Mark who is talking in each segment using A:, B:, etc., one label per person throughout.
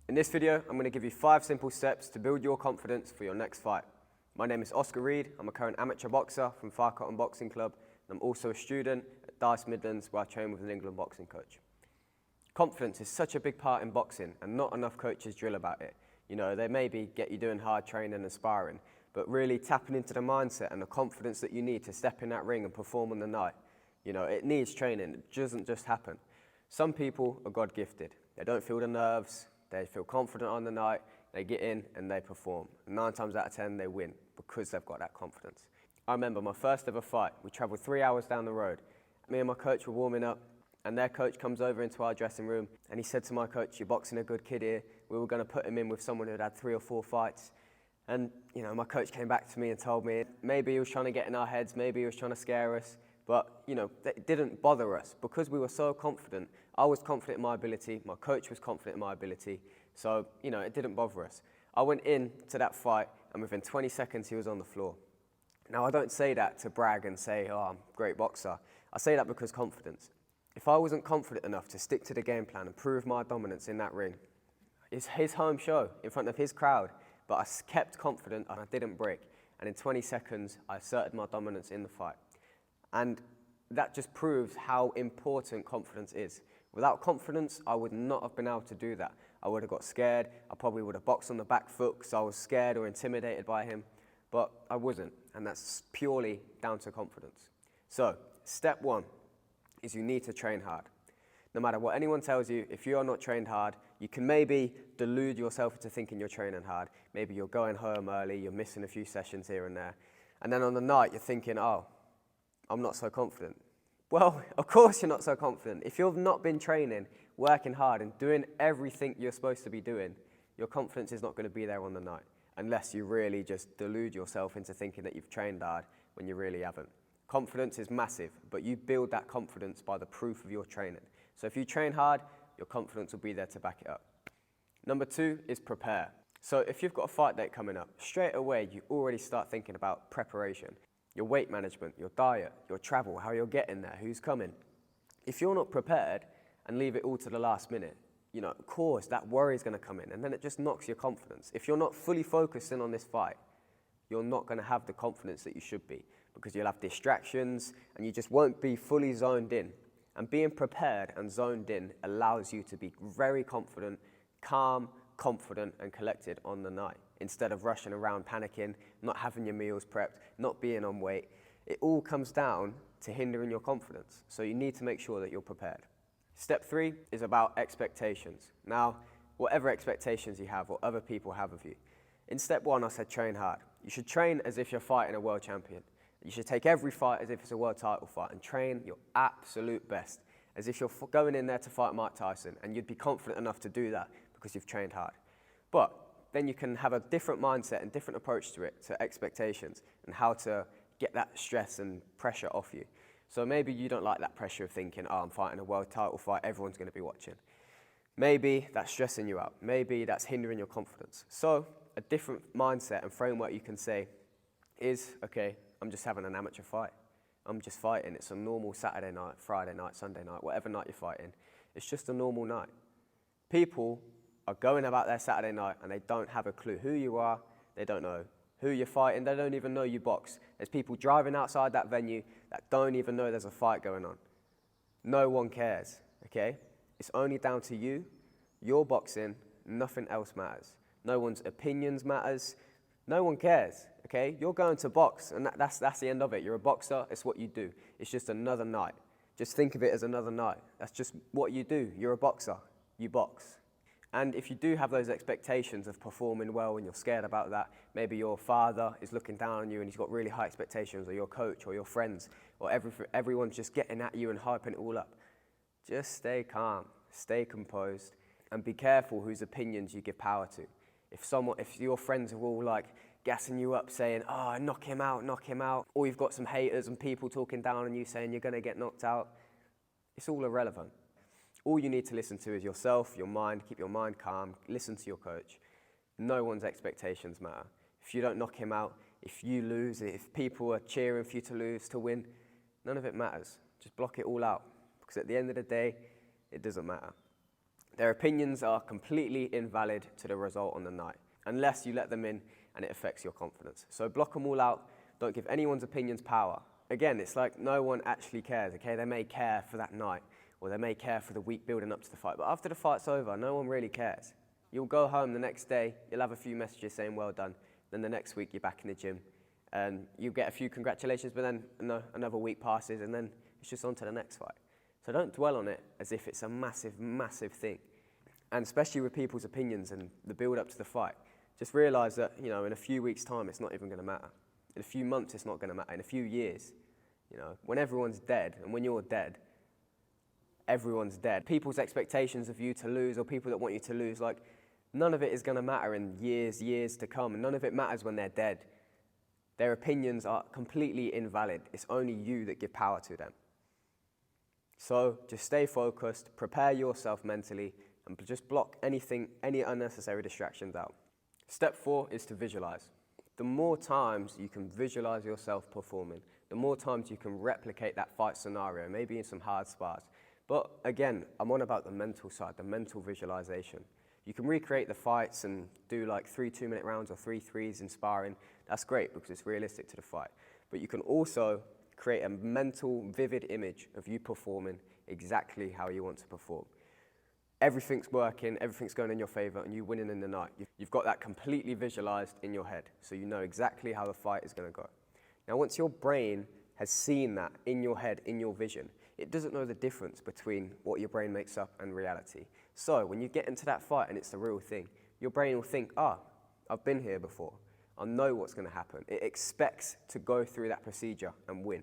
A: In this video, I'm going to give you 5 simple steps to build your confidence for your next fight. My name is Oscar Reed. I'm a current amateur boxer from Far Cotton Boxing Club, and I'm also a student at Dice Midlands, where I train with an England boxing coach. Confidence is such a big part in boxing, and not enough coaches drill about it. You know, they maybe get you doing hard training and sparring, but really tapping into the mindset and the confidence that you need to step in that ring and perform on the night. You know, it needs training. It doesn't just happen. Some people are God-gifted. They don't feel the nerves. They feel confident on the night, they get in and they perform. And 9 times out of 10, they win because they've got that confidence. I remember my first ever fight. We travelled 3 hours down the road. Me and my coach were warming up, and their coach comes over into our dressing room, and he said to my coach, "You're boxing a good kid here." We were going to put him in with someone who had had 3 or 4 fights. And, you know, my coach came back to me and told me maybe he was trying to get in our heads, maybe he was trying to scare us. But, you know, it didn't bother us because we were so confident. I was confident in my ability, my coach was confident in my ability, so, you know, it didn't bother us. I went in to that fight, and within 20 seconds, he was on the floor. Now, I don't say that to brag and say, "Oh, I'm a great boxer." I say that because confidence. If I wasn't confident enough to stick to the game plan and prove my dominance in that ring, it's his home show in front of his crowd, but I kept confident and I didn't break. And in 20 seconds, I asserted my dominance in the fight. And that just proves how important confidence is. Without confidence, I would not have been able to do that. I would have got scared. I probably would have boxed on the back foot because I was scared or intimidated by him. But I wasn't, and that's purely down to confidence. So, step 1 is you need to train hard. No matter what anyone tells you, if you are not trained hard, you can maybe delude yourself into thinking you're training hard. Maybe you're going home early, you're missing a few sessions here and there. And then on the night, you're thinking, "Oh, I'm not so confident." Well, of course you're not so confident. If you've not been training, working hard and doing everything you're supposed to be doing, your confidence is not going to be there on the night, unless you really just delude yourself into thinking that you've trained hard when you really haven't. Confidence is massive, but you build that confidence by the proof of your training. So if you train hard, your confidence will be there to back it up. Number 2 is prepare. So if you've got a fight date coming up, straight away you already start thinking about preparation. Your weight management, your diet, your travel, how you're getting there, who's coming. If you're not prepared and leave it all to the last minute, you know, of course that worry is going to come in, and then it just knocks your confidence. If you're not fully focused in on this fight, you're not going to have the confidence that you should be, because you'll have distractions and you just won't be fully zoned in. And being prepared and zoned in allows you to be very confident, calm, confident and collected on the night, instead of rushing around panicking, not having your meals prepped, not being on weight. It all comes down to hindering your confidence. So you need to make sure that you're prepared. Step 3 is about expectations. Now, whatever expectations you have or other people have of you. In step 1, I said train hard. You should train as if you're fighting a world champion. You should take every fight as if it's a world title fight and train your absolute best, as if you're going in there to fight Mike Tyson, and you'd be confident enough to do that because you've trained hard. But then you can have a different mindset and different approach to it, to expectations, and how to get that stress and pressure off you. So maybe you don't like that pressure of thinking, "Oh, I'm fighting a world title fight, everyone's going to be watching." Maybe that's stressing you out. Maybe that's hindering your confidence. So a different mindset and framework you can say is, okay, I'm just having an amateur fight. I'm just fighting. It's a normal Saturday night, Friday night, Sunday night, whatever night you're fighting. It's just a normal night. People are going about their Saturday night and they don't have a clue who you are. They don't know who you're fighting. They don't even know you box. There's people driving outside that venue that don't even know there's a fight going on. No one cares, okay? It's only down to you, your boxing, nothing else matters. No one's opinions matters. No one cares, okay? You're going to box, and that's the end of it. You're a boxer, it's what you do. It's just another night. Just think of it as another night. That's just what you do. You're a boxer, you box. And if you do have those expectations of performing well and you're scared about that, maybe your father is looking down on you and he's got really high expectations, or your coach or your friends, or everyone's just getting at you and hyping it all up. Just stay calm, stay composed, and be careful whose opinions you give power to. If your friends are all like gassing you up saying, "Oh, knock him out," or you've got some haters and people talking down on you saying you're going to get knocked out, it's all irrelevant. All you need to listen to is yourself, your mind, keep your mind calm, listen to your coach. No one's expectations matter. If you don't knock him out, if you lose, if people are cheering for you to lose, to win, none of it matters. Just block it all out, because at the end of the day, it doesn't matter. Their opinions are completely invalid to the result on the night, unless you let them in and it affects your confidence. So block them all out. Don't give anyone's opinions power. Again, it's like no one actually cares, okay? They may care for that night, or they may care for the week building up to the fight, but after the fight's over, no one really cares. You'll go home the next day, you'll have a few messages saying well done, then the next week you're back in the gym, and you get a few congratulations, but then another week passes, and then it's just on to the next fight. So don't dwell on it as if it's a massive, massive thing. And especially with people's opinions and the build up to the fight, just realize that, in a few weeks' time, it's not even going to matter. In a few months, it's not going to matter. In a few years, when everyone's dead, and when you're dead, everyone's dead. People's expectations of you to lose, or people that want you to lose, none of it is going to matter in years to come, and none of it matters when they're dead. Their opinions are completely invalid. It's only you that give power to them. So just stay focused, prepare yourself mentally, and just block any unnecessary distractions out. Step 4 is to visualize. The more times you can visualize yourself performing, the more times you can replicate that fight scenario, maybe in some hard spars. But again, I'm on about the mental side, the mental visualization. You can recreate the fights and do 3 2-minute rounds or 3 threes in sparring. That's great because it's realistic to the fight. But you can also create a mental, vivid image of you performing exactly how you want to perform. Everything's working, everything's going in your favor, and you winning in the night. You've got that completely visualized in your head, so you know exactly how the fight is going to go. Now, once your brain has seen that in your head, in your vision, it doesn't know the difference between what your brain makes up and reality. So when you get into that fight and it's the real thing, your brain will think, I've been here before. I know what's going to happen. It expects to go through that procedure and win.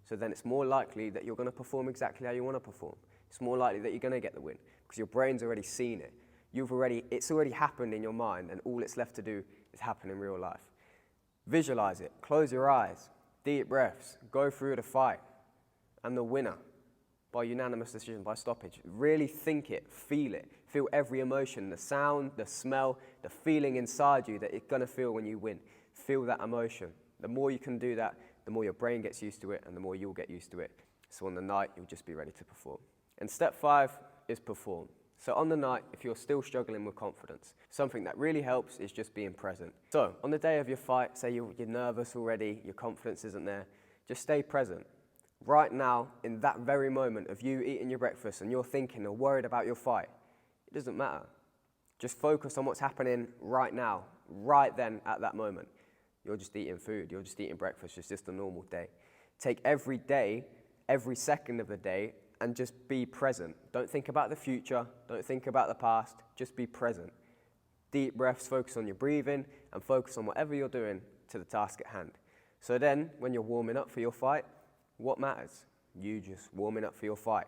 A: So then it's more likely that you're going to perform exactly how you want to perform. It's more likely that you're going to get the win because your brain's already seen it. It's already happened in your mind, and all it's left to do is happen in real life. Visualize it. Close your eyes. Deep breaths. Go through the fight. And the winner, by unanimous decision, by stoppage. Really think it. Feel it. Feel every emotion, the sound, the smell, the feeling inside you that it's going to feel when you win. Feel that emotion. The more you can do that, the more your brain gets used to it, and the more you'll get used to it. So on the night, you'll just be ready to perform. And step 5 is perform. So on the night, if you're still struggling with confidence, something that really helps is just being present. So on the day of your fight, say you're nervous already, your confidence isn't there, just stay present. Right now, in that very moment of you eating your breakfast and you're thinking or worried about your fight, it doesn't matter. Just focus on what's happening right now, right then at that moment. You're just eating food, you're just eating breakfast, it's just a normal day. Take every day, every second of the day, and just be present. Don't think about the future, don't think about the past, just be present. Deep breaths, focus on your breathing, and focus on whatever you're doing to the task at hand. So then, when you're warming up for your fight, what matters? You just warming up for your fight.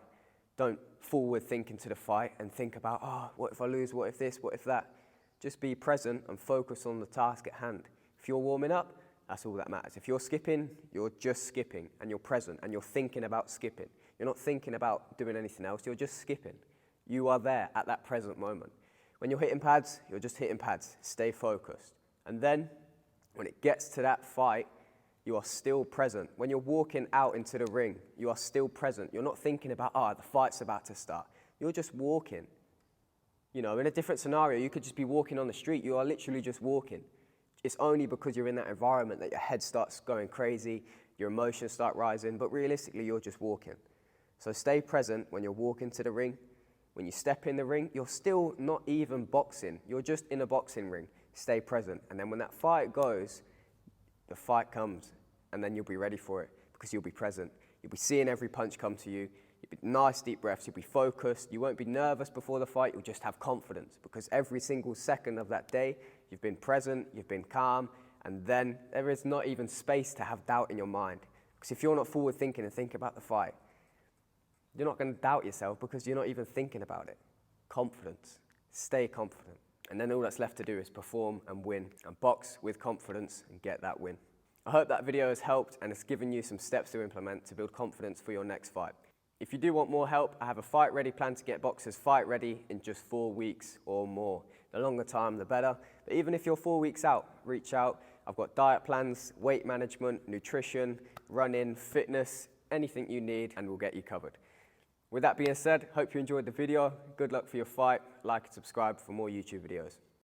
A: Don't forward think into the fight and think about, what if I lose, what if this, what if that? Just be present and focus on the task at hand. If you're warming up, that's all that matters. If you're skipping, you're just skipping, and you're present, and you're thinking about skipping. You're not thinking about doing anything else, you're just skipping. You are there at that present moment. When you're hitting pads, you're just hitting pads. Stay focused. And then, when it gets to that fight, you are still present. When you're walking out into the ring, you are still present. You're not thinking about, the fight's about to start. You're just walking. In a different scenario, you could just be walking on the street. You are literally just walking. It's only because you're in that environment that your head starts going crazy, your emotions start rising, but realistically, you're just walking. So stay present when you're walking to the ring. When you step in the ring, you're still not even boxing. You're just in a boxing ring. Stay present. And then when that fight goes, the fight comes, and then you'll be ready for it because you'll be present. You'll be seeing every punch come to you. You'll be nice deep breaths. You'll be focused. You won't be nervous before the fight. You'll just have confidence because every single second of that day, you've been present, you've been calm, and then there is not even space to have doubt in your mind. Because if you're not forward thinking and think about the fight, you're not going to doubt yourself because you're not even thinking about it. Confidence. Stay confident. And then all that's left to do is perform and win and box with confidence and get that win. I hope that video has helped and has given you some steps to implement to build confidence for your next fight. If you do want more help, I have a fight ready plan to get boxers fight ready in just 4 weeks or more. The longer time, the better. But even if you're 4 weeks out, reach out. I've got diet plans, weight management, nutrition, running, fitness, anything you need, and we'll get you covered. With that being said, hope you enjoyed the video. Good luck for your fight. Like and subscribe for more YouTube videos.